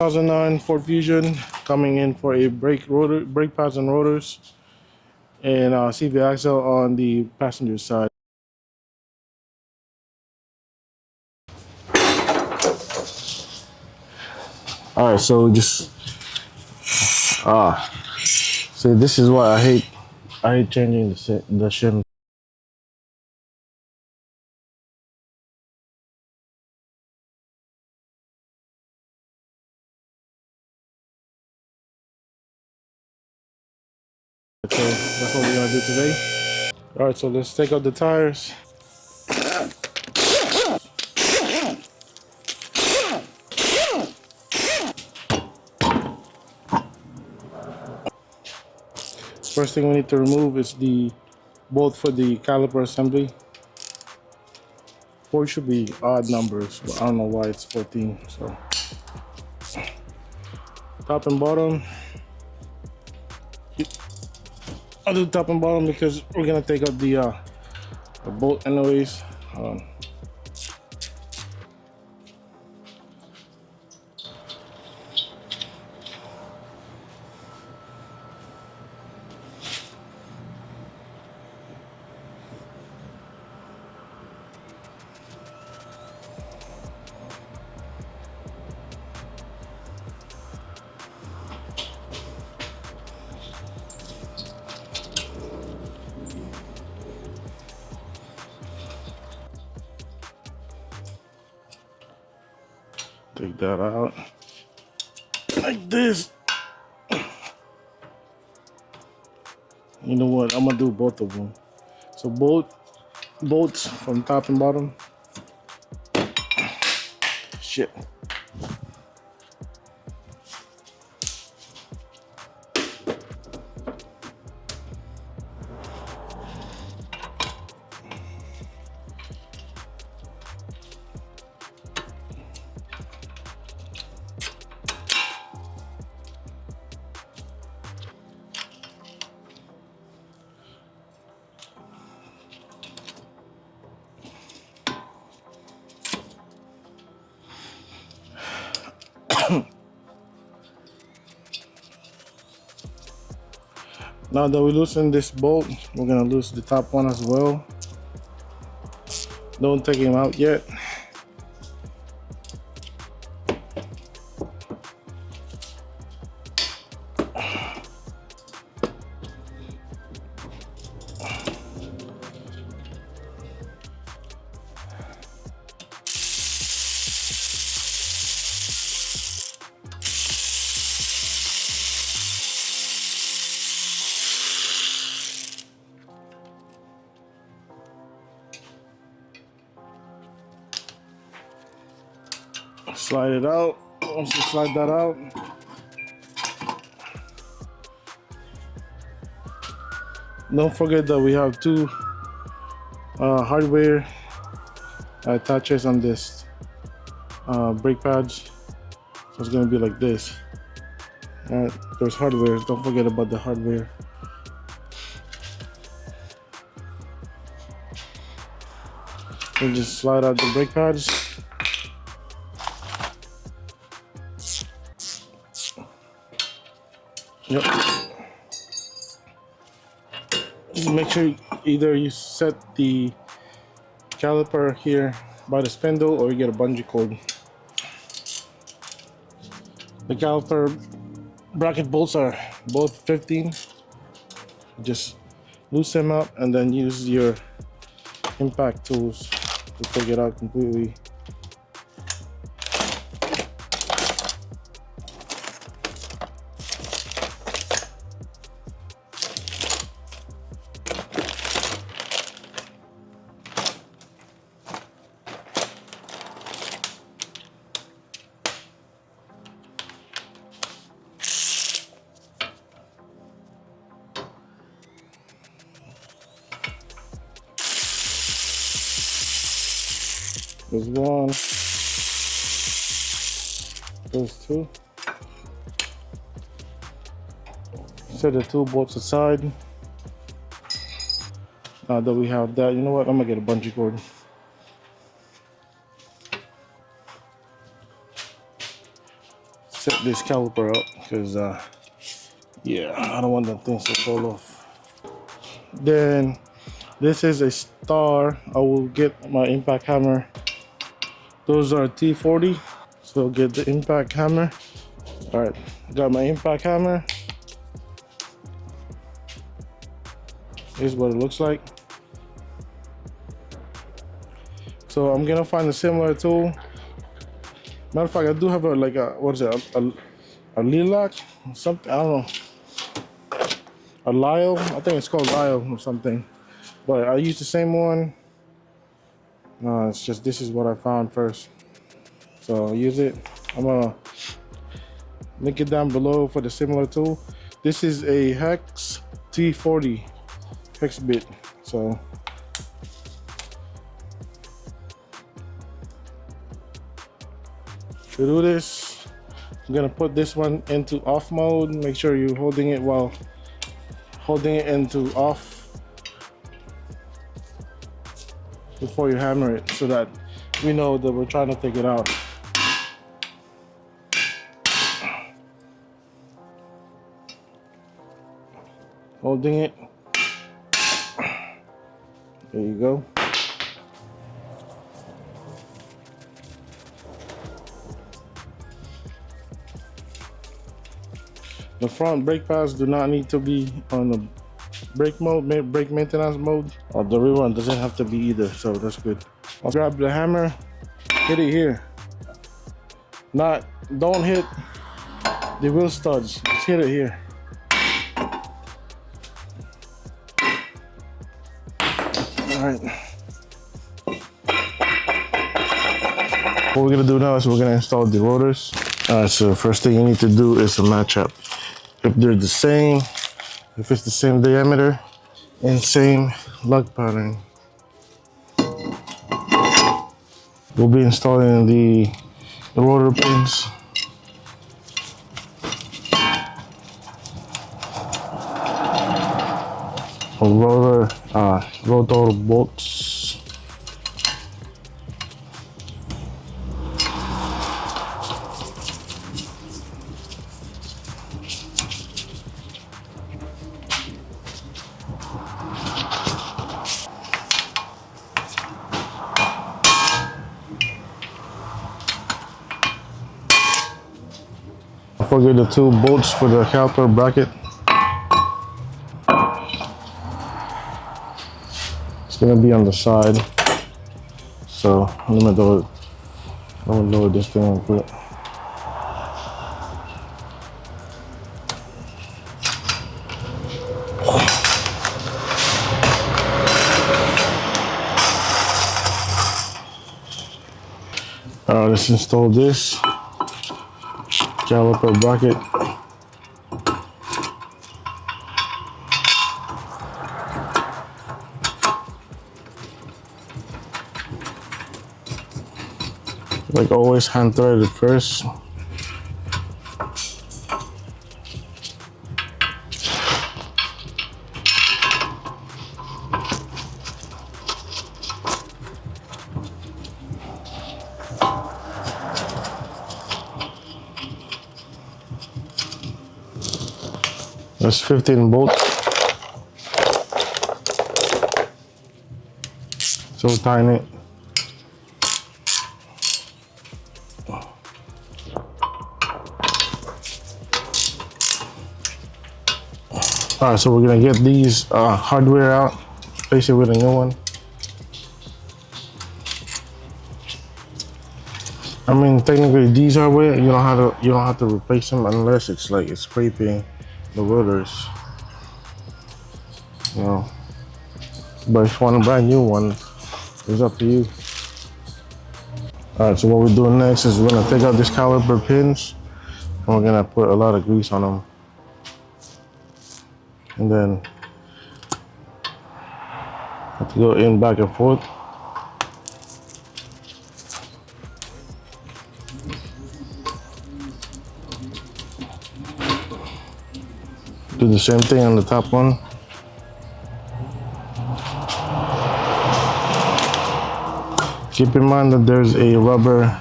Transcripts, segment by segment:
2009 Ford Fusion coming in for a brake pads and rotors, and CV axle on the passenger side. All right, so just see, this is why I hate changing the shim. So that's what we're gonna do today. All right, so let's take out the tires. First thing we need to remove is the bolt for the caliper assembly. 4 should be odd numbers, but I don't know why it's 14. So top and bottom. I'll do top and bottom because we're gonna take out the bolt anyways. Take that out like this. You know what? I'm gonna do both of them. So bolts from top and bottom. Shit. Now that we loosen this bolt, we're gonna loosen the top one as well. Don't take him out yet. Slide it out. Once you slide that out, don't forget that we have two hardware attaches on this brake pads. So it's gonna be like this. There's hardware. Don't forget about the hardware. And just slide out the brake pads. Yep. Just make sure either you set the caliper here by the spindle or you get a bungee cord. The caliper bracket bolts are both 15. Just loosen them up and then use your impact tools to take it out completely. There's one, there's two. Set the two bolts aside. Now that we have that, you know what? I'm gonna get a bungee cord. set this caliper up because yeah, I don't want that thing to fall off. Then this is a star. I will get my impact hammer. Those are T40, so get the impact hammer. All right, got my impact hammer. Here's what it looks like. So I'm gonna find a similar tool. Matter of fact, I do have a like a what is it? A lilac, something, I don't know. A Lyle, I think it's called Lyle or something. But I use the same one. No, it's just this is what I found first. So I'll use it. I'm gonna link it down below for the similar tool. This is a Hex T40 hex bit. So to do this, I'm gonna put this one into off mode. Make sure you're holding it while holding it into off before you hammer it, so that we know that we're trying to take it out. Holding it. There you go. The front brake pads do not need to be on the brake mode, brake maintenance mode. Or the rear one doesn't have to be either, so that's good. I'll grab the hammer, hit it here. Don't hit the wheel studs, just hit it here. All right. What we're gonna do now is we're gonna install the rotors. All right, so the first thing you need to do is a match up. If they're the same, if it's the same diameter and same lug pattern. We'll be installing the rotor pins. Rotor bolts. Don't forget the 2 bolts for the caliper bracket. It's gonna be on the side. So I'm gonna lower this thing real quick. Alright, let's install this caliper bracket. Like always, hand thread it first. That's 15 bolts. So tighten it. Alright, so we're gonna get these hardware out, replace it with a new one. I mean, technically these are wet. You don't have to replace them unless it's like it's scraping the rotors. You know. But if you want a brand new one, it's up to you. Alright, so what we're doing next is we're gonna take out these caliper pins and we're gonna put a lot of grease on them. And then have to go in back and forth. Do the same thing on the top one. Keep in mind that there's a rubber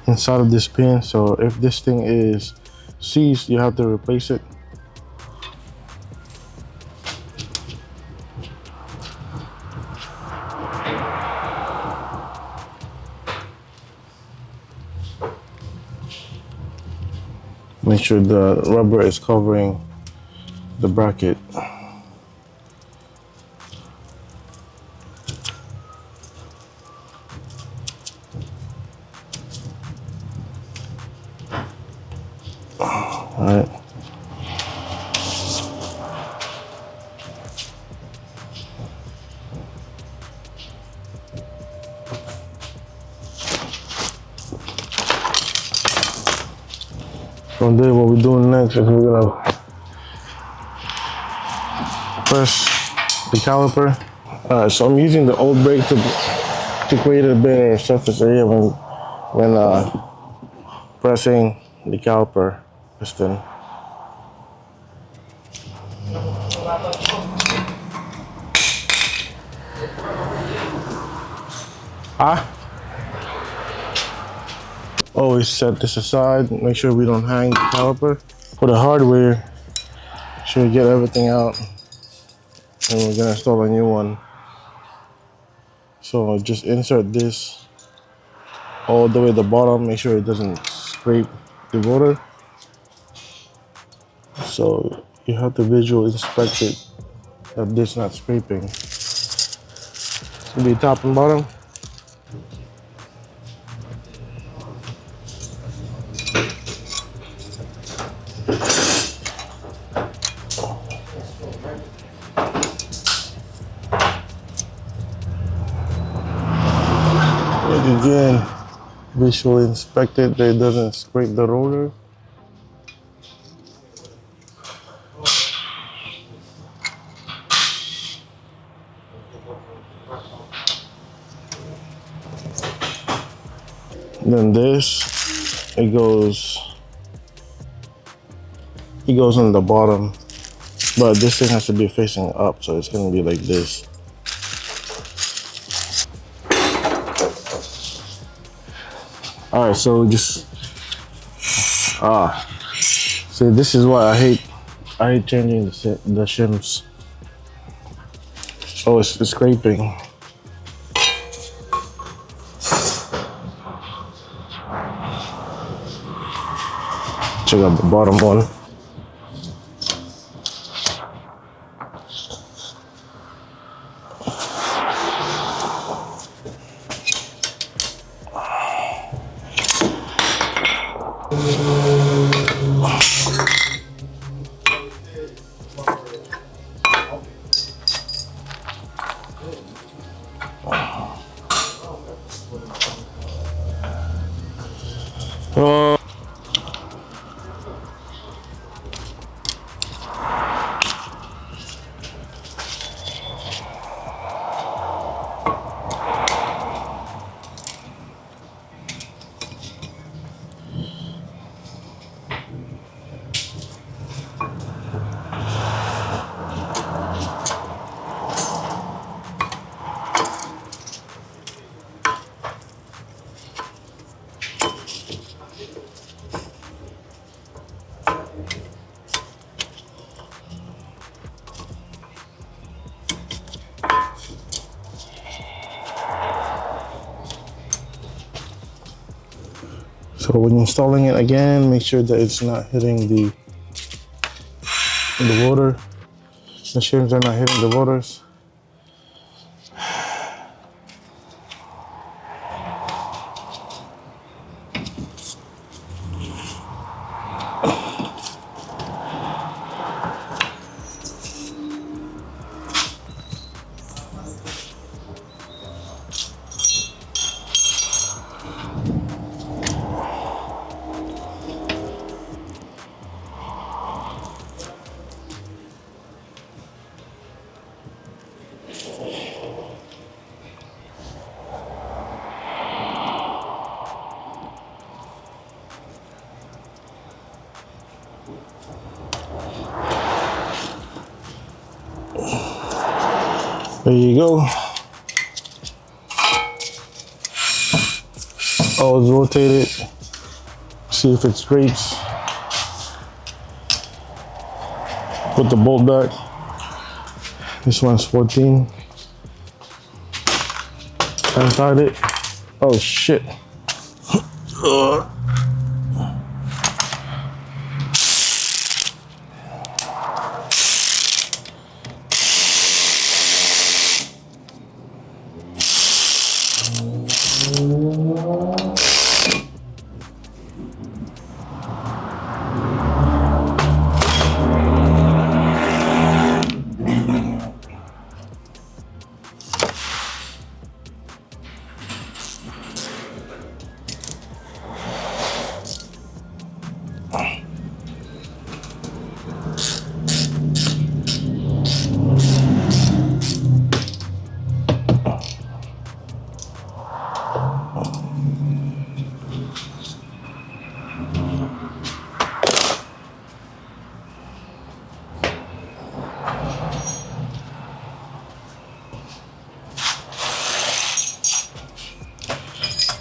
inside of this pin. So if this thing is seized, you have to replace it. Make sure the rubber is covering the bracket. All right. From there, what we're doing next is we're gonna press the caliper. So I'm using the old brake to create a better surface area when pressing the caliper piston. Always set this aside. Make sure we don't hang the caliper. For the hardware, should get everything out, and we're gonna install a new one. So just insert this all the way to the bottom. Make sure it doesn't scrape the rotor. So you have to visually inspect it that this not scraping. It's gonna be top and bottom. And again, visually inspect it that it doesn't scrape the rotor. Then this, it goes on the bottom, but this thing has to be facing up, so it's gonna be like this. All right, so just see, this is why I hate changing the shims. Oh, it's scraping. Check out the bottom one. So when installing it again, make sure that it's not hitting the rotor. The shims are not hitting the rotors. There you go. Oh, it's rotated. See if it scrapes. Put the bolt back. This one's 14. Untied it. Oh shit.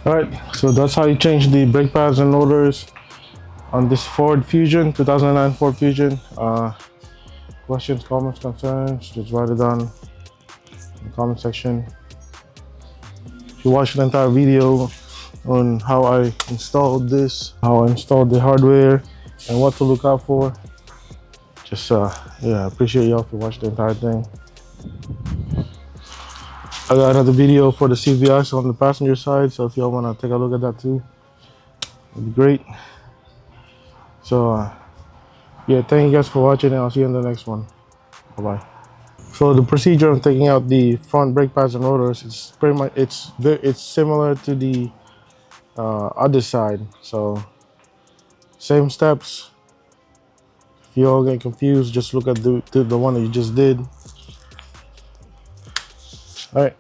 Alright, so that's how you change the brake pads and rotors on this Ford Fusion, 2009 Ford Fusion. Questions, comments, concerns, just write it down in the comment section. If you watched the entire video on how I installed this, how I installed the hardware, and what to look out for, just yeah, I appreciate y'all for watching the entire thing. I got another video for the CVIs on the passenger side, so if y'all want to take a look at that too, it'd be great. So yeah, thank you guys for watching, and I'll see you in the next one. Bye bye. So the procedure of taking out the front brake pads and rotors, it's pretty much it's similar to the other side. So same steps. If you all get confused, just look at the one that you just did. All right.